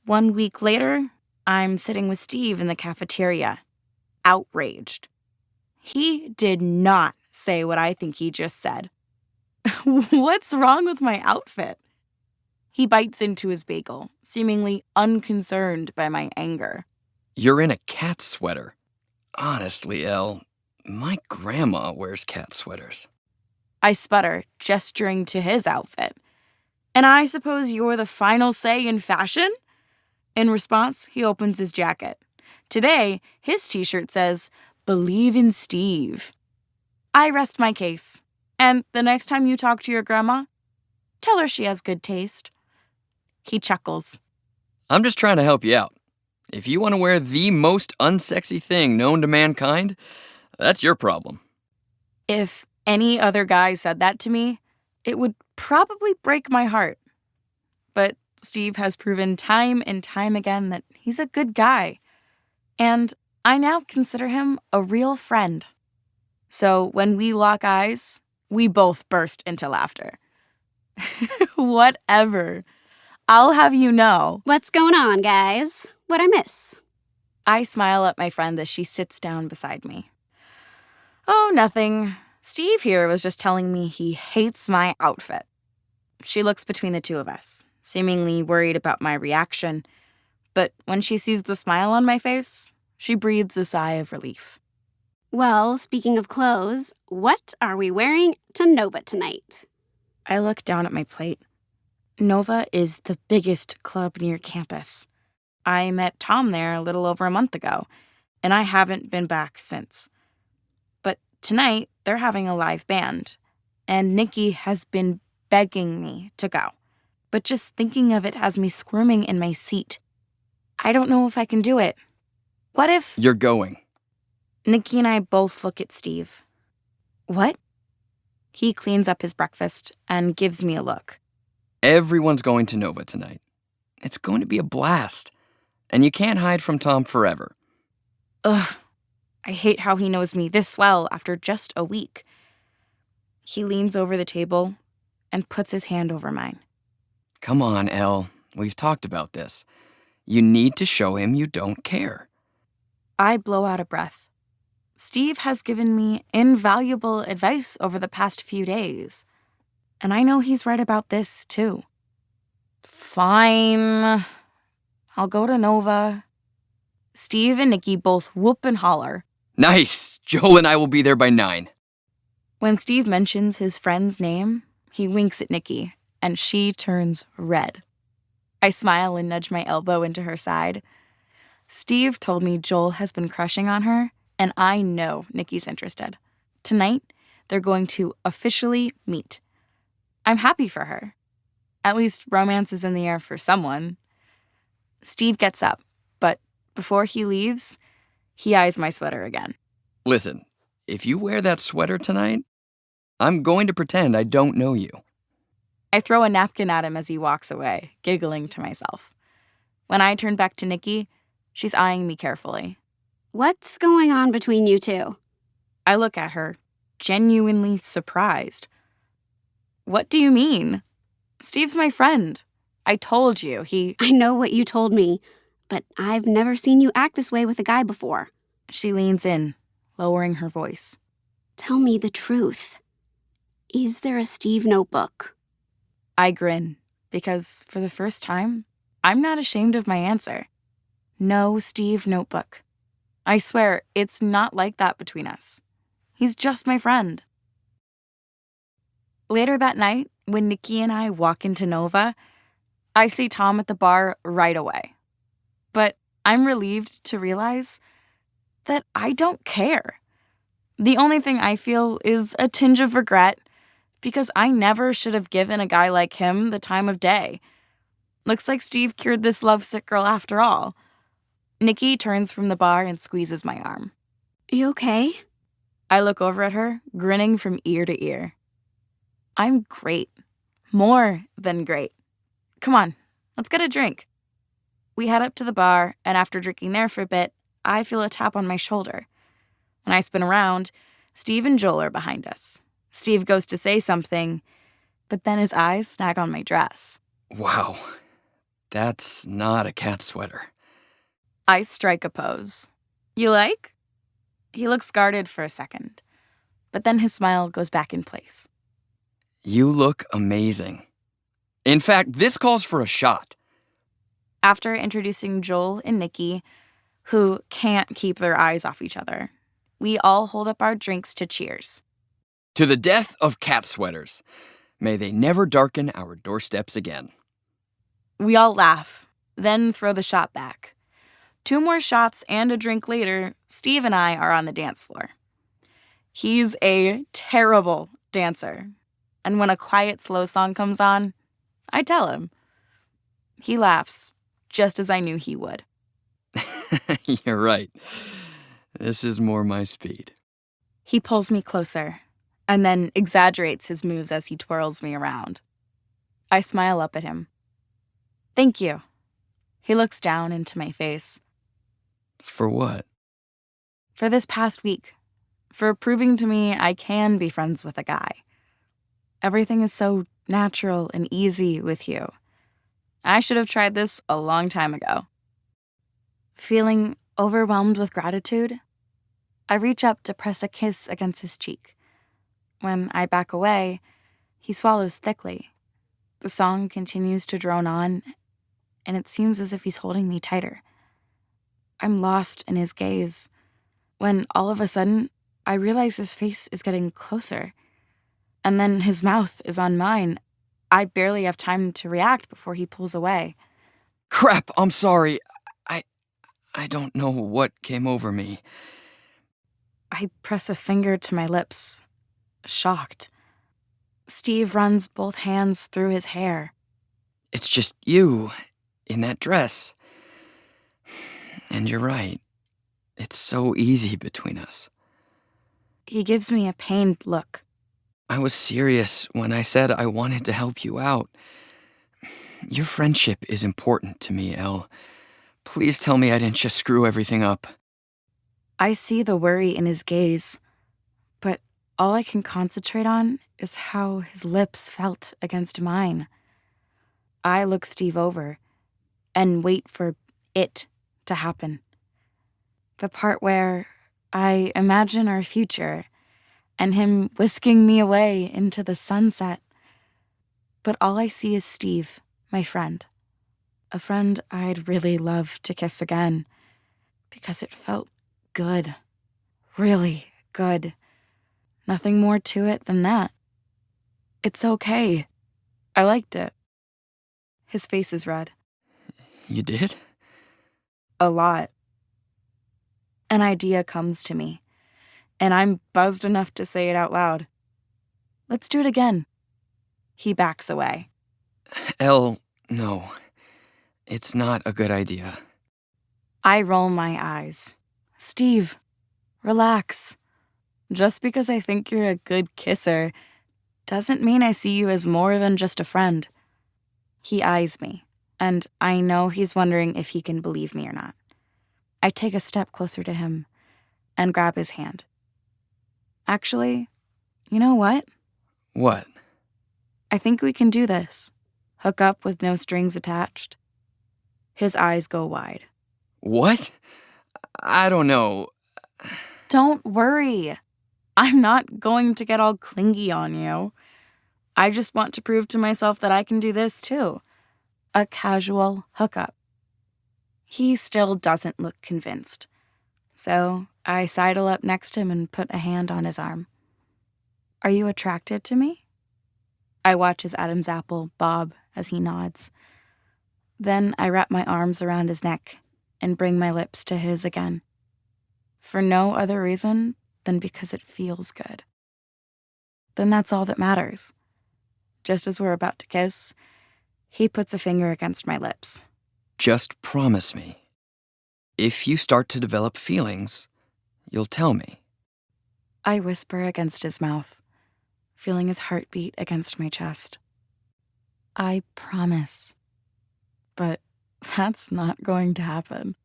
1 week later, I'm sitting with Steve in the cafeteria, outraged. He did not say what I think he just said. What's wrong with my outfit? He bites into his bagel, seemingly unconcerned by my anger. You're in a cat sweater. Honestly, Elle, my grandma wears cat sweaters. I sputter, gesturing to his outfit. And I suppose you're the final say in fashion? In response, he opens his jacket. Today, his t-shirt says, "Believe in Steve." I rest my case. And the next time you talk to your grandma, tell her she has good taste. He chuckles. I'm just trying to help you out. If you want to wear the most unsexy thing known to mankind, that's your problem. If any other guy said that to me, it would probably break my heart. But Steve has proven time and time again that he's a good guy. And I now consider him a real friend. So when we lock eyes, we both burst into laughter. Whatever. I'll have you know. What's going on, guys? What'd I miss? I smile at my friend as she sits down beside me. Oh, nothing. Steve here was just telling me he hates my outfit. She looks between the two of us, seemingly worried about my reaction. But when she sees the smile on my face, she breathes a sigh of relief. Well, speaking of clothes, what are we wearing to Nova tonight? I look down at my plate. Nova is the biggest club near campus. I met Tom there a little over a month ago, and I haven't been back since. But tonight, they're having a live band, and Nikki has been begging me to go. But just thinking of it has me squirming in my seat. I don't know if I can do it. What if... You're going. Nikki and I both look at Steve. What? He cleans up his breakfast and gives me a look. Everyone's going to Nova tonight. It's going to be a blast. And you can't hide from Tom forever. Ugh. I hate how he knows me this well after just a week. He leans over the table and puts his hand over mine. Come on, Elle. We've talked about this. You need to show him you don't care. I blow out a breath. Steve has given me invaluable advice over the past few days. And I know he's right about this, too. Fine. I'll go to Nova. Steve and Nikki both whoop and holler. Nice! Joel and I will be there by 9. When Steve mentions his friend's name, he winks at Nikki, and she turns red. I smile and nudge my elbow into her side. Steve told me Joel has been crushing on her, and I know Nikki's interested. Tonight, they're going to officially meet. I'm happy for her. At least romance is in the air for someone. Steve gets up, but before he leaves, he eyes my sweater again. Listen, if you wear that sweater tonight, I'm going to pretend I don't know you. I throw a napkin at him as he walks away, giggling to myself. When I turn back to Nikki, she's eyeing me carefully. What's going on between you two? I look at her, genuinely surprised. What do you mean? Steve's my friend. I told you, I know what you told me, but I've never seen you act this way with a guy before. She leans in, lowering her voice. Tell me the truth. Is there a Steve notebook? I grin, because for the first time, I'm not ashamed of my answer. No Steve notebook. I swear, it's not like that between us. He's just my friend. Later that night, when Nikki and I walk into Nova, I see Tom at the bar right away. But I'm relieved to realize that I don't care. The only thing I feel is a tinge of regret because I never should have given a guy like him the time of day. Looks like Steve cured this lovesick girl after all. Nikki turns from the bar and squeezes my arm. You okay? I look over at her, grinning from ear to ear. I'm great. More than great. Come on, let's get a drink. We head up to the bar, and after drinking there for a bit, I feel a tap on my shoulder. When I spin around, Steve and Joel are behind us. Steve goes to say something, but then his eyes snag on my dress. Wow, That's not a cat sweater. I strike a pose. You like? He looks guarded for a second, but then his smile goes back in place. You look amazing. In fact, this calls for a shot. After introducing Joel and Nikki, who can't keep their eyes off each other, we all hold up our drinks to cheers. To the death of cat sweaters. May they never darken our doorsteps again. We all laugh, then throw the shot back. 2 more shots and a drink later, Steve and I are on the dance floor. He's a terrible dancer, and when a quiet, slow song comes on, I tell him. He laughs, just as I knew he would. You're right. This is more my speed. He pulls me closer, and then exaggerates his moves as he twirls me around. I smile up at him. Thank you. He looks down into my face. For what? For this past week. For proving to me I can be friends with a guy. Everything is so natural and easy with you. I should have tried this a long time ago. Feeling overwhelmed with gratitude, I reach up to press a kiss against his cheek. When I back away, he swallows thickly. The song continues to drone on, and it seems as if he's holding me tighter. I'm lost in his gaze, when all of a sudden, I realize his face is getting closer. And then his mouth is on mine. I barely have time to react before he pulls away. Crap, I'm sorry. I don't know what came over me. I press a finger to my lips, shocked. Steve runs both hands through his hair. It's just you, in that dress. And you're right. It's so easy between us. He gives me a pained look. I was serious when I said I wanted to help you out. Your friendship is important to me, Elle. Please tell me I didn't just screw everything up. I see the worry in his gaze, but all I can concentrate on is how his lips felt against mine. I look Steve over and wait for it to happen. The part where I imagine our future and him whisking me away into the sunset. But all I see is Steve, my friend. A friend I'd really love to kiss again, because it felt good. Really good. Nothing more to it than that. It's okay. I liked it. His face is red. You did? A lot. An idea comes to me, and I'm buzzed enough to say it out loud. Let's do it again. He backs away. Elle, no. It's not a good idea. I roll my eyes. Steve, relax. Just because I think you're a good kisser doesn't mean I see you as more than just a friend. He eyes me, and I know he's wondering if he can believe me or not. I take a step closer to him and grab his hand. Actually, you know what? What? I think we can do this. Hook up with no strings attached. His eyes go wide. What? I don't know. Don't worry. I'm not going to get all clingy on you. I just want to prove to myself that I can do this too. A casual hookup. He still doesn't look convinced. So I sidle up next to him and put a hand on his arm. Are you attracted to me? I watch his Adam's apple bob as he nods. Then I wrap my arms around his neck and bring my lips to his again. For no other reason than because it feels good. Then that's all that matters. Just as we're about to kiss, he puts a finger against my lips. Just promise me. If you start to develop feelings, you'll tell me. I whisper against his mouth, feeling his heartbeat against my chest. I promise. But that's not going to happen.